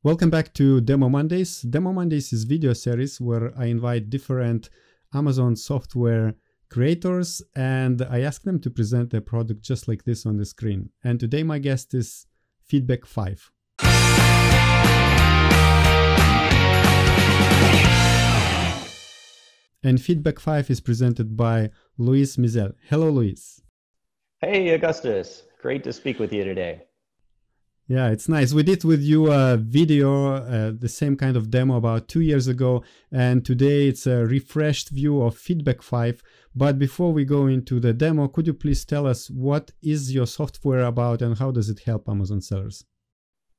Welcome back to Demo Mondays. Demo Mondays is video series where I invite different Amazon software creators and I ask them to present their product just like this on the screen. And today my guest is FeedbackFive. And FeedbackFive is presented by Luis Mizel. Hello, Luis. Hey, Augustus. Great to speak with you today. Yeah, it's nice. We did with you a video, the same kind of demo about 2 years ago, and today it's a refreshed view of FeedbackFive. But before we go into the demo, could you please tell us what is your software about and how does it help Amazon sellers?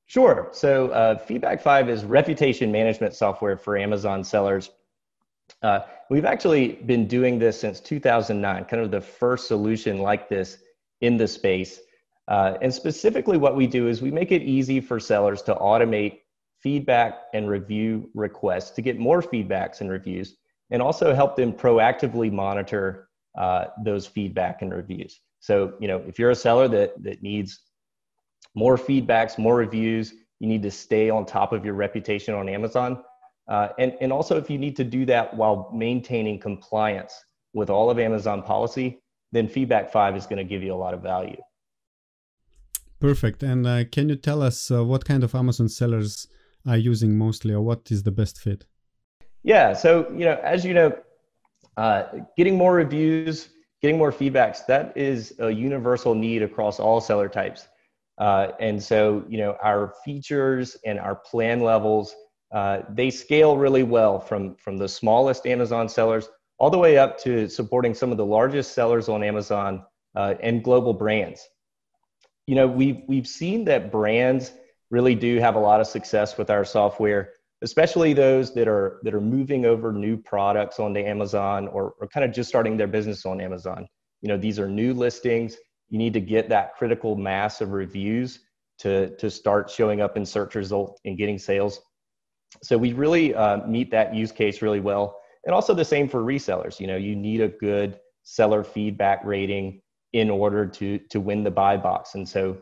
Sure. So FeedbackFive is reputation management software for Amazon sellers. We've actually been doing this since 2009, kind of the first solution like this in the space. And specifically what we do is we make it easy for sellers to automate feedback and review requests to get more feedbacks and reviews, and also help them proactively monitor those feedback and reviews. So, if you're a seller that needs more feedbacks, more reviews, you need to stay on top of your reputation on Amazon. And also if you need to do that while maintaining compliance with all of Amazon policy, then FeedbackFive is going to give you a lot of value. Perfect. And can you tell us what kind of Amazon sellers are using mostly, or what is the best fit? Yeah, so as you know, getting more reviews, getting more feedbacks, that is a universal need across all seller types. And so our features and our plan levels, they scale really well from the smallest Amazon sellers all the way up to supporting some of the largest sellers on Amazon and global brands. We've seen that brands really do have a lot of success with our software, especially those that are moving over new products onto Amazon or kind of just starting their business on Amazon. These are new listings. You need to get that critical mass of reviews to start showing up in search results and getting sales. So we really meet that use case really well. And also the same for resellers. You need a good seller feedback rating in order to win the buy box. And so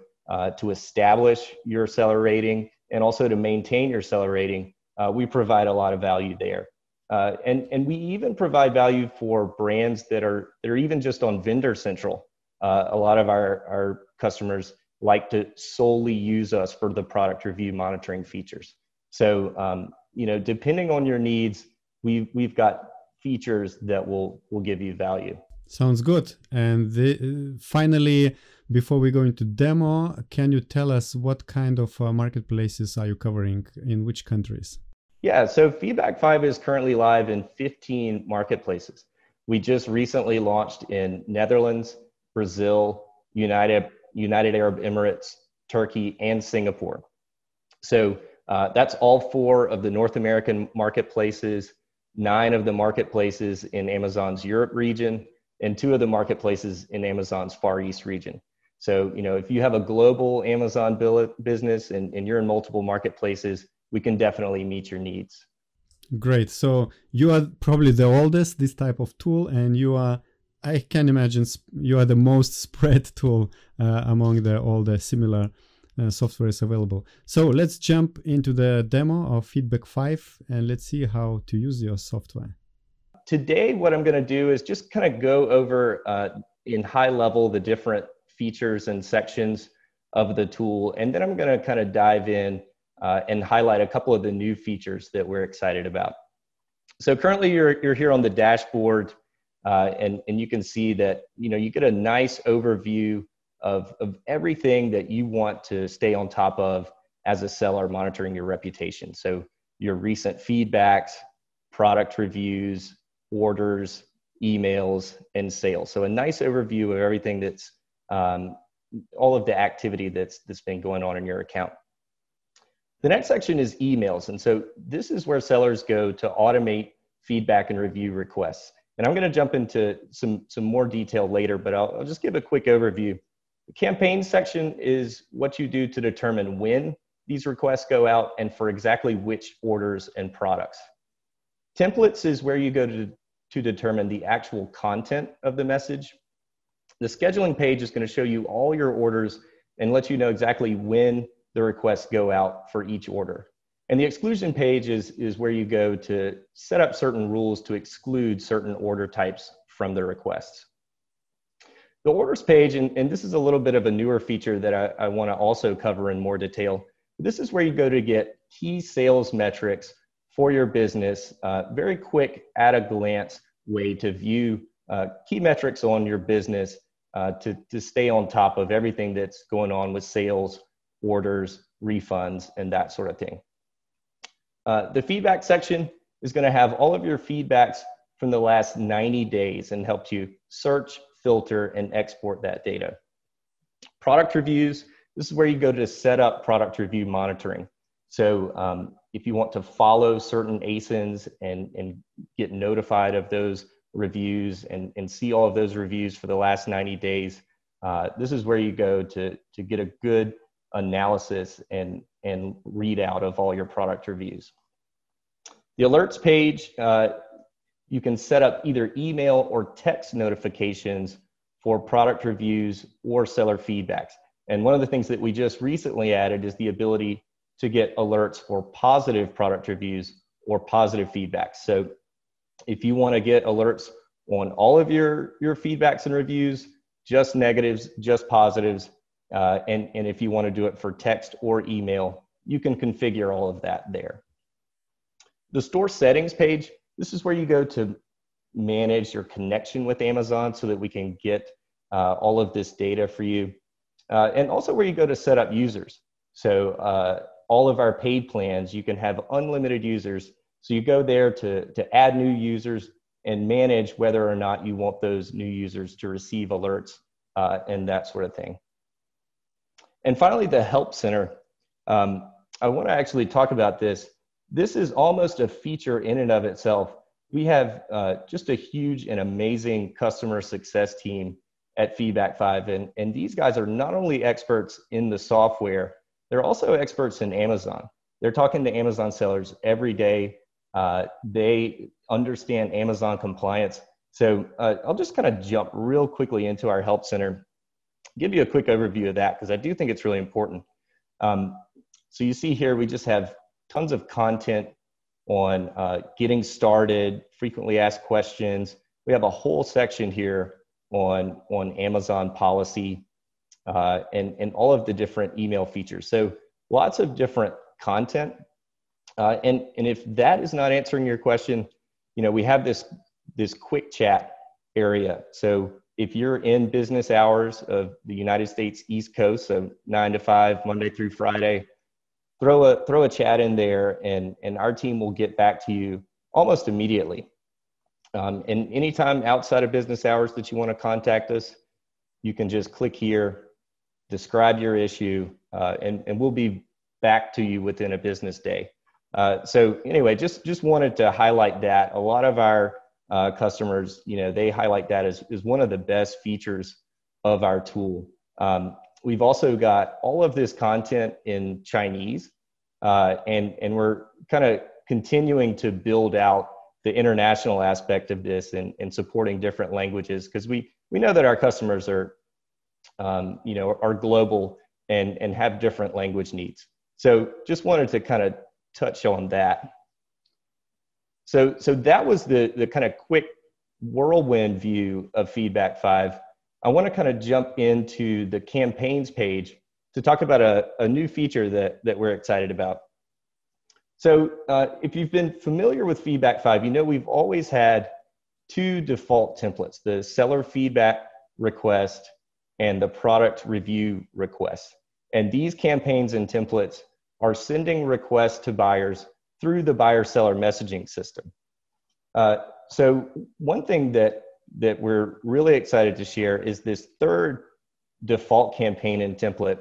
to establish your seller rating and also to maintain your seller rating, we provide a lot of value there. And we even provide value for brands that are even just on Vendor Central. A lot of our customers like to solely use us for the product review monitoring features. So, depending on your needs, we've got features that will give you value. Sounds good. And finally, before we go into demo, can you tell us what kind of marketplaces are you covering in which countries? Yeah, so FeedbackFive is currently live in 15 marketplaces. We just recently launched in Netherlands, Brazil, United Arab Emirates, Turkey, and Singapore. So that's all 4 of the North American marketplaces, 9 of the marketplaces in Amazon's Europe region, and 2 of the marketplaces in Amazon's Far East region. So, if you have a global Amazon business and you're in multiple marketplaces, we can definitely meet your needs. Great. So you are probably the oldest, this type of tool, and I can imagine you are the most spread tool among all the similar softwares available. So let's jump into the demo of FeedbackFive and let's see how to use your software. Today, what I'm going to do is just kind of go over in high level the different features and sections of the tool, and then I'm going to kind of dive in and highlight a couple of the new features that we're excited about. So currently, you're here on the dashboard, and you can see that you get a nice overview of everything that you want to stay on top of as a seller monitoring your reputation. So your recent feedbacks, product reviews, orders, emails, and sales. So a nice overview of everything that's all of the activity that's been going on in your account. The next section is emails. And so this is where sellers go to automate feedback and review requests. And I'm going to jump into some more detail later, but I'll just give a quick overview. The campaign section is what you do to determine when these requests go out and for exactly which orders and products. Templates is where you go to determine the actual content of the message. The scheduling page is going to show you all your orders and let you know exactly when the requests go out for each order. And the exclusion page is where you go to set up certain rules to exclude certain order types from the requests. The orders page, and this is a little bit of a newer feature that I want to also cover in more detail. This is where you go to get key sales metrics for your business, very quick, at a glance way to view key metrics on your business to stay on top of everything that's going on with sales, orders, refunds, and that sort of thing. The feedback section is going to have all of your feedbacks from the last 90 days and help you search, filter, and export that data. Product reviews, this is where you go to set up product review monitoring. So if you want to follow certain ASINs and get notified of those reviews and see all of those reviews for the last 90 days, this is where you go to get a good analysis and readout of all your product reviews. The alerts page, you can set up either email or text notifications for product reviews or seller feedbacks. And one of the things that we just recently added is the ability to get alerts for positive product reviews or positive feedbacks. So if you want to get alerts on all of your feedbacks and reviews, just negatives, just positives, and if you want to do it for text or email, you can configure all of that there. The store settings page, this is where you go to manage your connection with Amazon so that we can get all of this data for you. And also where you go to set up users. So all of our paid plans, you can have unlimited users. So you go there to add new users and manage whether or not you want those new users to receive alerts and that sort of thing. And finally, the Help Center. I want to actually talk about this. This is almost a feature in and of itself. We have just a huge and amazing customer success team at FeedbackFive. And these guys are not only experts in the software, they're also experts in Amazon. They're talking to Amazon sellers every day. They understand Amazon compliance. So I'll just kind of jump real quickly into our Help Center, give you a quick overview of that because I do think it's really important. So you see here, we just have tons of content on getting started, frequently asked questions. We have a whole section here on Amazon policy and all of the different email features. So lots of different content. And if that is not answering your question, we have this quick chat area. So if you're in business hours of the United States East Coast, so 9 to 5, Monday through Friday, throw a chat in there and our team will get back to you almost immediately. And anytime outside of business hours that you want to contact us, you can just click here, describe your issue, and we'll be back to you within a business day. So anyway, just wanted to highlight that. A lot of our customers, they highlight that as one of the best features of our tool. We've also got all of this content in Chinese, and we're kind of continuing to build out the international aspect of this and supporting different languages because we know that our customers are, are global and have different language needs. So just wanted to kind of touch on that. So that was the kind of quick whirlwind view of FeedbackFive. I want to kind of jump into the campaigns page to talk about a new feature that we're excited about. So if you've been familiar with FeedbackFive, we've always had two default templates, the seller feedback request and the product review request. And these campaigns and templates are sending requests to buyers through the buyer-seller messaging system. So one thing that we're really excited to share is this third default campaign and template.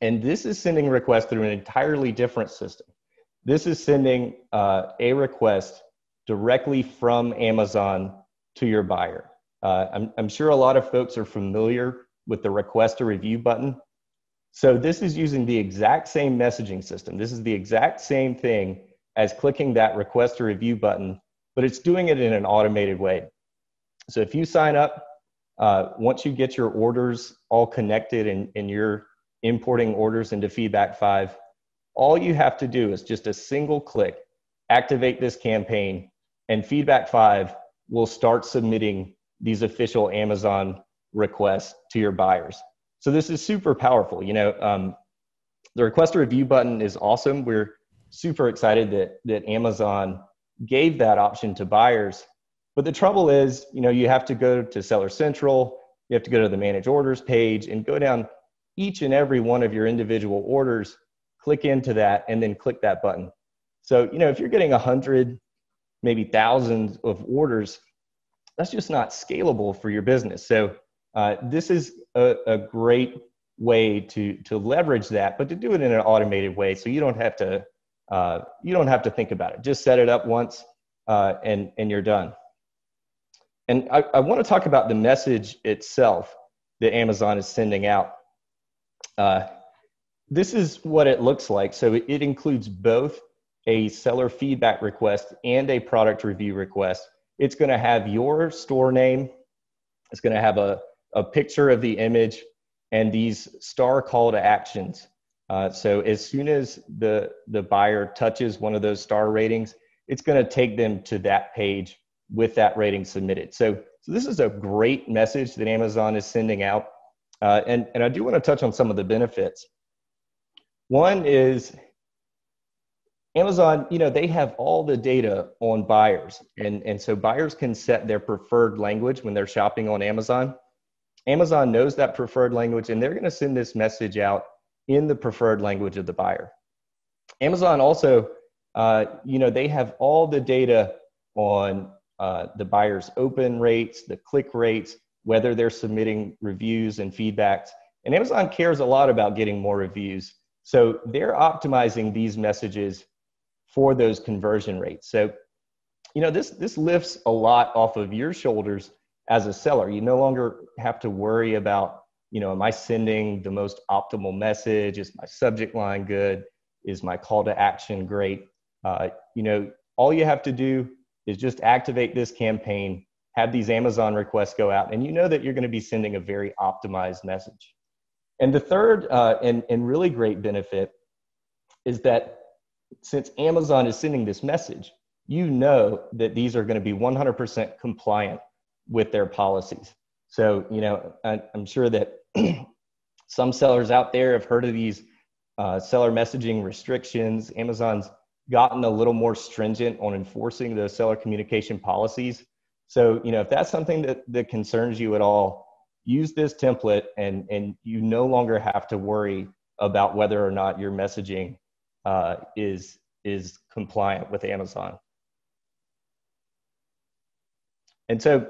And this is sending requests through an entirely different system. This is sending a request directly from Amazon to your buyer. I'm sure a lot of folks are familiar with the request a review button. So this is using the exact same messaging system. This is the exact same thing as clicking that request a review button, but it's doing it in an automated way. So if you sign up, once you get your orders all connected and you're importing orders into FeedbackFive, all you have to do is just a single click, activate this campaign, and FeedbackFive will start submitting these official Amazon requests to your buyers. So this is super powerful. The request a review button is awesome. We're super excited that Amazon gave that option to buyers. But the trouble is, you have to go to Seller Central, you have to go to the Manage Orders page and go down each and every one of your individual orders, click into that, and then click that button. So, if you're getting 100, maybe thousands of orders, that's just not scalable for your business. So this is a great way to leverage that, but to do it in an automated way, so you don't have to think about it. Just set it up once, and you're done. And I want to talk about the message itself that Amazon is sending out. This is what it looks like. So it includes both a seller feedback request and a product review request. It's going to have your store name. It's going to have a picture of the image and these star call to actions. So as soon as the buyer touches one of those star ratings, it's going to take them to that page with that rating submitted. So this is a great message that Amazon is sending out. And I do want to touch on some of the benefits. One is Amazon, they have all the data on buyers. And so buyers can set their preferred language when they're shopping on Amazon. Amazon knows that preferred language, and they're going to send this message out in the preferred language of the buyer. Amazon also, they have all the data on the buyer's open rates, the click rates, whether they're submitting reviews and feedbacks. And Amazon cares a lot about getting more reviews. So they're optimizing these messages for those conversion rates. So, this lifts a lot off of your shoulders as a seller. You no longer have to worry about, am I sending the most optimal message? Is my subject line good? Is my call to action great? All you have to do is just activate this campaign, have these Amazon requests go out, and that you're going to be sending a very optimized message. And the third and really great benefit is that since Amazon is sending this message, that these are going to be 100% compliant with their policies. So, I'm sure that some sellers out there have heard of these seller messaging restrictions. Amazon's gotten a little more stringent on enforcing those seller communication policies. So, if that's something that concerns you at all, use this template and you no longer have to worry about whether or not your messaging is compliant with Amazon. And so,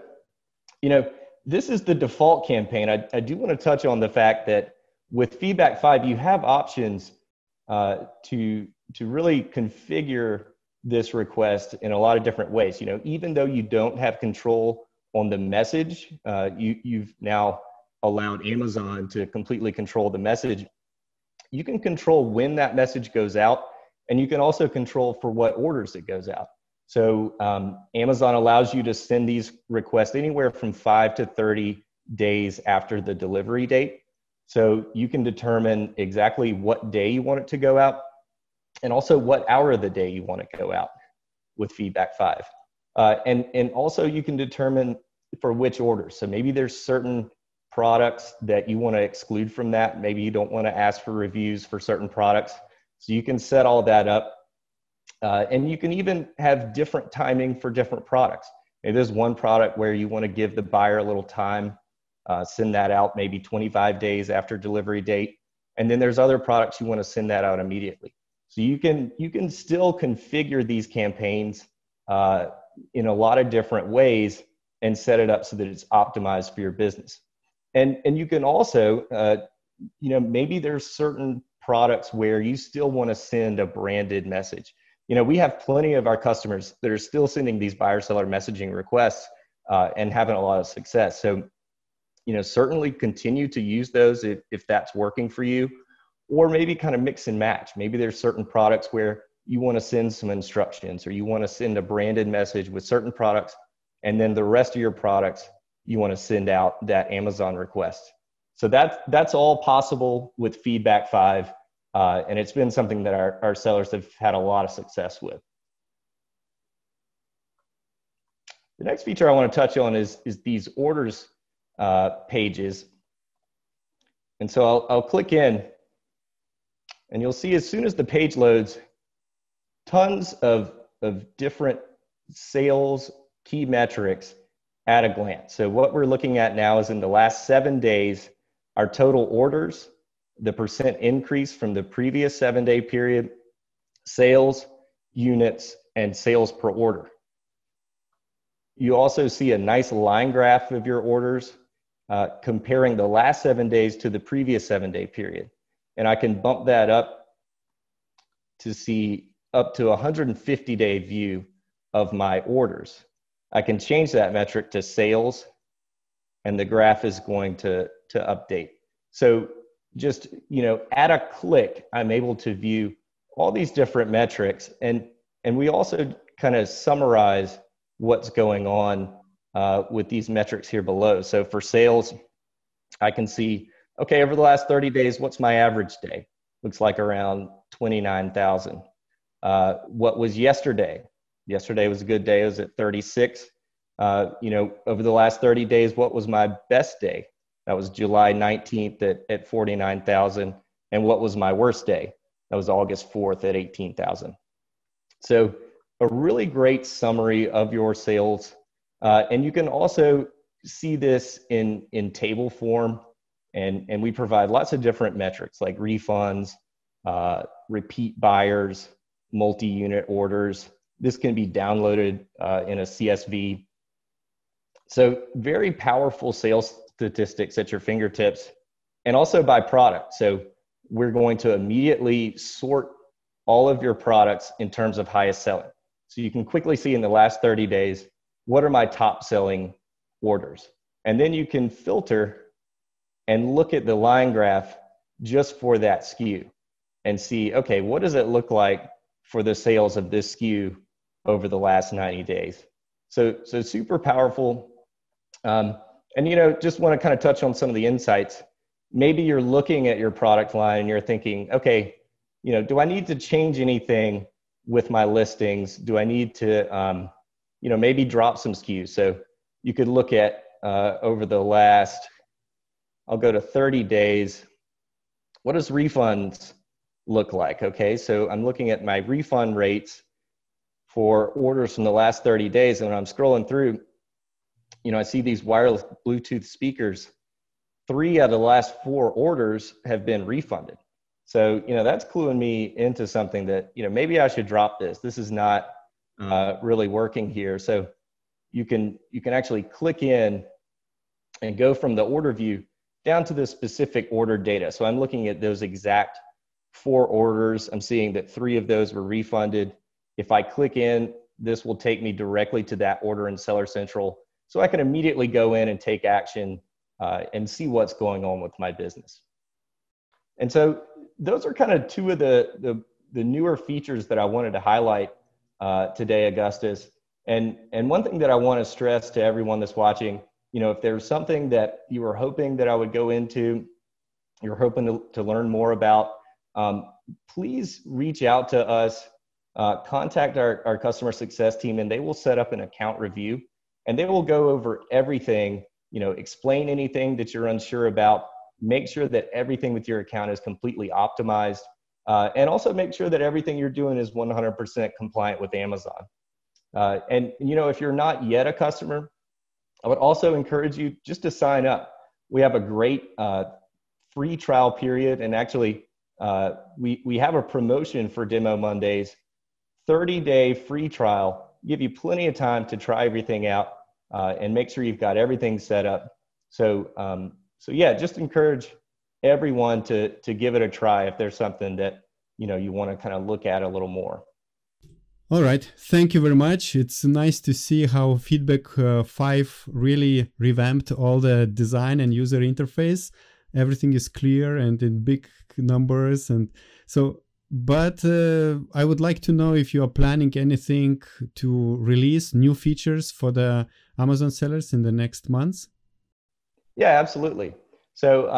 this is the default campaign. I do want to touch on the fact that with FeedbackFive, you have options to really configure this request in a lot of different ways. Even though you don't have control on the message, you've now allowed Amazon to completely control the message. You can control when that message goes out, and you can also control for what orders it goes out. So Amazon allows you to send these requests anywhere from 5 to 30 days after the delivery date. So you can determine exactly what day you want it to go out and also what hour of the day you want it to go out with FeedbackFive. And also you can determine for which orders. So maybe there's certain products that you want to exclude from that. Maybe you don't want to ask for reviews for certain products. So you can set all that up. And you can even have different timing for different products. Maybe there's one product where you want to give the buyer a little time, send that out maybe 25 days after delivery date. And then there's other products you want to send that out immediately. So you can still configure these campaigns in a lot of different ways and set it up so that it's optimized for your business. And you can also, maybe there's certain products where you still want to send a branded message. We have plenty of our customers that are still sending these buyer-seller messaging requests and having a lot of success. So, certainly continue to use those if that's working for you, or maybe kind of mix and match. Maybe there's certain products where you want to send some instructions, or you want to send a branded message with certain products, and then the rest of your products, you want to send out that Amazon request. So that's all possible with FeedbackFive. And it's been something that our sellers have had a lot of success with. The next feature I want to touch on is these orders pages. And so I'll click in, and you'll see as soon as the page loads, tons of different sales key metrics at a glance. So what we're looking at now is in the last 7 days, our total orders, the percent increase from the previous 7-day period, sales, units, and sales per order. You also see a nice line graph of your orders comparing the last 7 days to the previous 7-day period. And I can bump that up to see up to a 150-day view of my orders. I can change that metric to sales, and the graph is going to update. So just, at a click, I'm able to view all these different metrics, and we also kind of summarize what's going on with these metrics here below. So for sales, I can see, okay, over the last 30 days, what's my average day? Looks like around 29,000. What was yesterday? Yesterday was a good day. It was at 36. Over the last 30 days, what was my best day? That was July 19th at 49,000. And what was my worst day? That was August 4th at 18,000. So a really great summary of your sales. And you can also see this in table form. And we provide lots of different metrics like refunds, repeat buyers, multi-unit orders. This can be downloaded in a CSV. So very powerful sales statistics at your fingertips, and also by product. So we're going to immediately sort all of your products in terms of highest selling. So you can quickly see in the last 30 days, what are my top selling orders? And then you can filter and look at the line graph just for that SKU and see, okay, what does it look like for the sales of this SKU over the last 90 days? So super powerful. And just want to kind of touch on some of the insights. Maybe you're looking at your product line and you're thinking, okay, do I need to change anything with my listings? Do I need to, maybe drop some SKUs? So you could look at over the last, I'll go to 30 days. What does refunds look like? Okay, so I'm looking at my refund rates for orders from the last 30 days. And when I'm scrolling through, I see these wireless Bluetooth speakers. 3 out of the last 4 orders have been refunded. So, that's cluing me into something that, maybe I should drop this. This is not really working here. So you can actually click in and go from the order view down to the specific order data. So I'm looking at those exact 4 orders. I'm seeing that 3 of those were refunded. If I click in, this will take me directly to that order in Seller Central. So I can immediately go in and take action and see what's going on with my business. And so those are kind of 2 of the newer features that I wanted to highlight today, Augustus. And one thing that I want to stress to everyone that's watching, if there's something that you were hoping that I would go into, you're hoping to learn more about, please reach out to us, contact our customer success team, and they will set up an account review. And they will go over everything, explain anything that you're unsure about, make sure that everything with your account is completely optimized, and also make sure that everything you're doing is 100% compliant with Amazon. And if you're not yet a customer, I would also encourage you just to sign up. We have a great free trial period, and actually we have a promotion for Demo Mondays, 30-day free trial. Give you plenty of time to try everything out and make sure you've got everything set up. So yeah, just encourage everyone to give it a try if there's something that you want to kind of look at a little more. All right, thank you very much. It's nice to see how FeedbackFive really revamped all the design and user interface. Everything is clear and in big numbers, and so. But I would like to know if you are planning anything to release new features for the Amazon sellers in the next months. Yeah, absolutely. So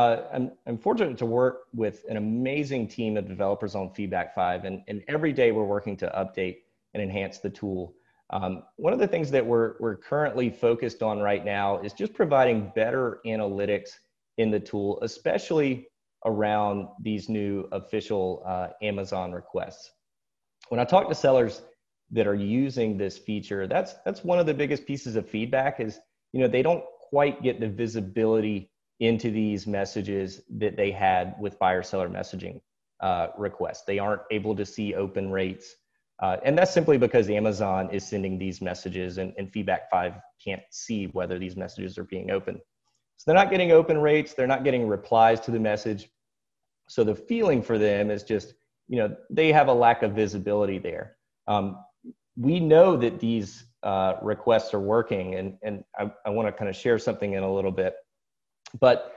I'm fortunate to work with an amazing team of developers on FeedbackFive, and every day we're working to update and enhance the tool. One of the things that we're currently focused on right now is just providing better analytics in the tool, especially around these new official Amazon requests. When I talk to sellers that are using this feature, that's one of the biggest pieces of feedback is, they don't quite get the visibility into these messages that they had with buyer-seller messaging requests. They aren't able to see open rates. And that's simply because Amazon is sending these messages and FeedbackFive can't see whether these messages are being opened. So they're not getting open rates, they're not getting replies to the message. So the feeling for them is just, they have a lack of visibility there. We know that these requests are working, and I want to kind of share something in a little bit. But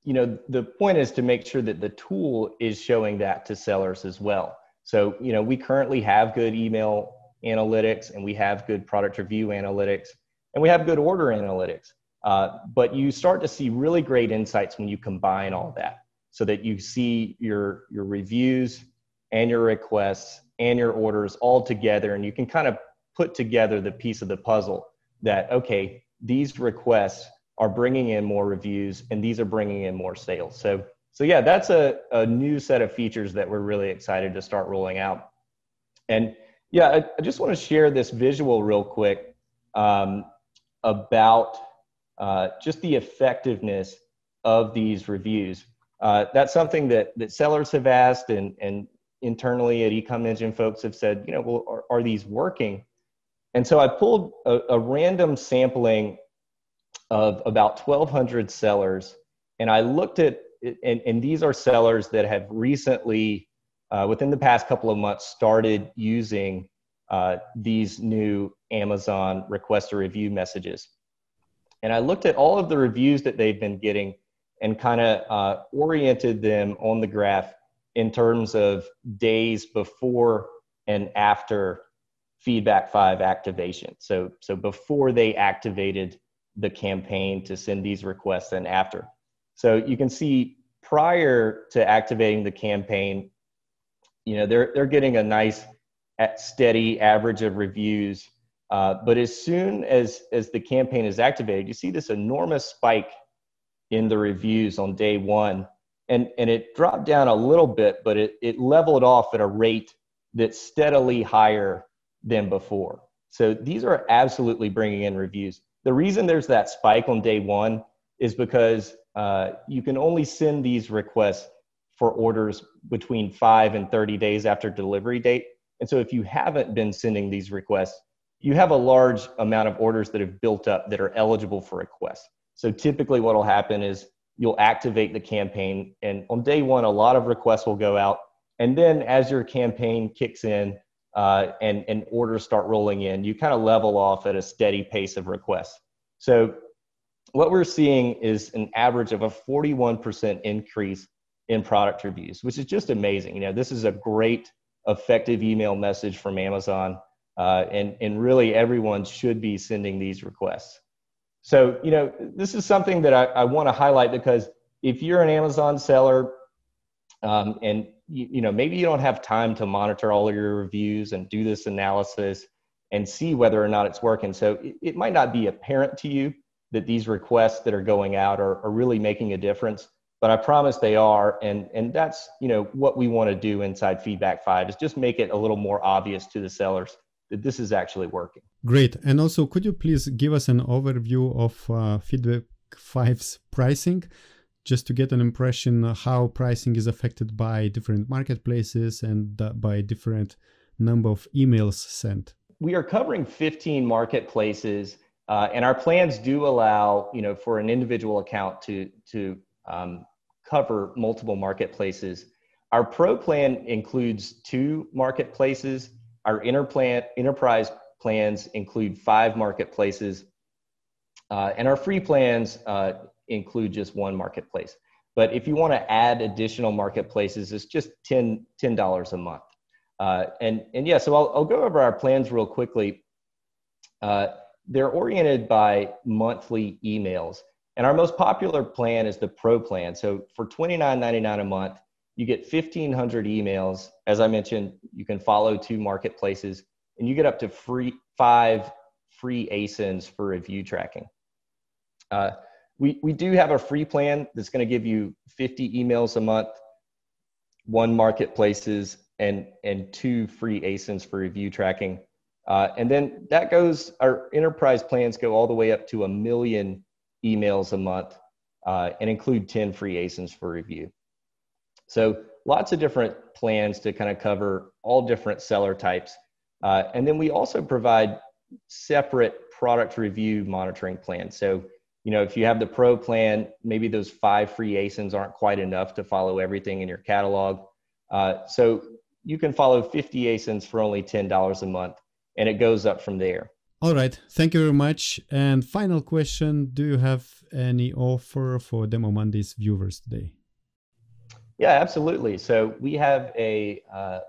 the point is to make sure that the tool is showing that to sellers as well. So we currently have good email analytics, and we have good product review analytics, and we have good order analytics. But you start to see really great insights when you combine all that, so that you see your reviews and your requests and your orders all together, and you can kind of put together the piece of the puzzle that, okay, these requests are bringing in more reviews and these are bringing in more sales. So yeah, that's a new set of features that we're really excited to start rolling out. And yeah, I just want to share this visual real quick about just the effectiveness of these reviews. That's something that sellers have asked, and internally at Ecom Engine folks have said, well, are these working? And so I pulled a random sampling of about 1,200 sellers, and I looked at, and these are sellers that have recently, within the past couple of months, started using these new Amazon request a review messages. And I looked at all of the reviews that they've been getting and kind of oriented them on the graph in terms of days before and after FeedbackFive activation. So before they activated the campaign to send these requests and after. So you can see prior to activating the campaign, they're getting a nice steady average of reviews. But as soon as the campaign is activated, you see this enormous spike in the reviews on day one. And it dropped down a little bit, but it leveled off at a rate that's steadily higher than before. So these are absolutely bringing in reviews. The reason there's that spike on day one is because you can only send these requests for orders between 5 and 30 days after delivery date. And so if you haven't been sending these requests, you have a large amount of orders that have built up that are eligible for requests. So typically what will happen is you'll activate the campaign, and on day one, a lot of requests will go out. And then as your campaign kicks in and orders start rolling in, you kind of level off at a steady pace of requests. So what we're seeing is an average of a 41% increase in product reviews, which is just amazing. This is a great, effective email message from Amazon, and really everyone should be sending these requests. So, this is something that I want to highlight, because if you're an Amazon seller, and maybe you don't have time to monitor all of your reviews and do this analysis and see whether or not it's working. So it might not be apparent to you that these requests that are going out are really making a difference, but I promise they are. And that's, what we want to do inside FeedbackFive, is just make it a little more obvious to the sellers that this is actually working. Great. And also, could you please give us an overview of FeedbackFive's pricing, just to get an impression how pricing is affected by different marketplaces and by different number of emails sent? We are covering 15 marketplaces, and our plans do allow, for an individual account to cover multiple marketplaces. Our Pro plan includes 2 marketplaces. Our enterprise plans include 5 marketplaces, and our free plans include just 1 marketplace. But if you want to add additional marketplaces, it's just $10 a month. And yeah, so I'll go over our plans real quickly. They're oriented by monthly emails. And our most popular plan is the Pro plan. So for $29.99 a month, you get 1,500 emails. As I mentioned, you can follow 2 marketplaces, and you get up to 5 free ASINs for review tracking. We do have a free plan that's going to give you 50 emails a month, 1 marketplaces, and 2 free ASINs for review tracking. And then that goes, our enterprise plans go all the way up to 1 million emails a month and include 10 free ASINs for review. So lots of different plans to kind of cover all different seller types. And then we also provide separate product review monitoring plans. So, you know, if you have the Pro plan, maybe those 5 free ASINs aren't quite enough to follow everything in your catalog. So you can follow 50 ASINs for only $10 a month, and it goes up from there. All right, thank you very much. And final question, do you have any offer for Demo Mondays viewers today? Yeah, absolutely. So we have a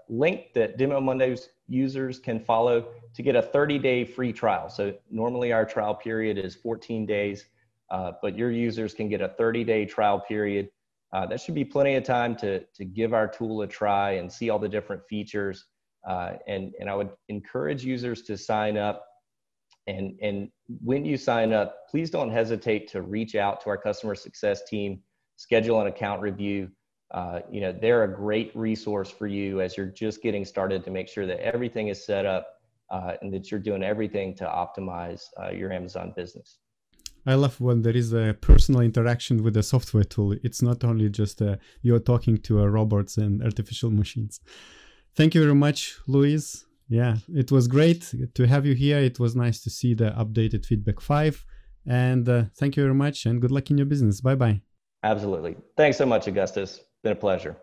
link that Demo Mondays users can follow to get a 30-day free trial. So normally our trial period is 14 days, but your users can get a 30-day trial period. That should be plenty of time to give our tool a try and see all the different features. And I would encourage users to sign up. And when you sign up, please don't hesitate to reach out to our customer success team, schedule an account review. You know, they're a great resource for you as you're just getting started to make sure that everything is set up and that you're doing everything to optimize your Amazon business. I love when there is a personal interaction with the software tool. It's not only just you're talking to robots and artificial machines. Thank you very much, Luis. Yeah, it was great to have you here. It was nice to see the updated FeedbackFive. And thank you very much and good luck in your business. Bye-bye. Absolutely. Thanks so much, Augustus. It's been a pleasure.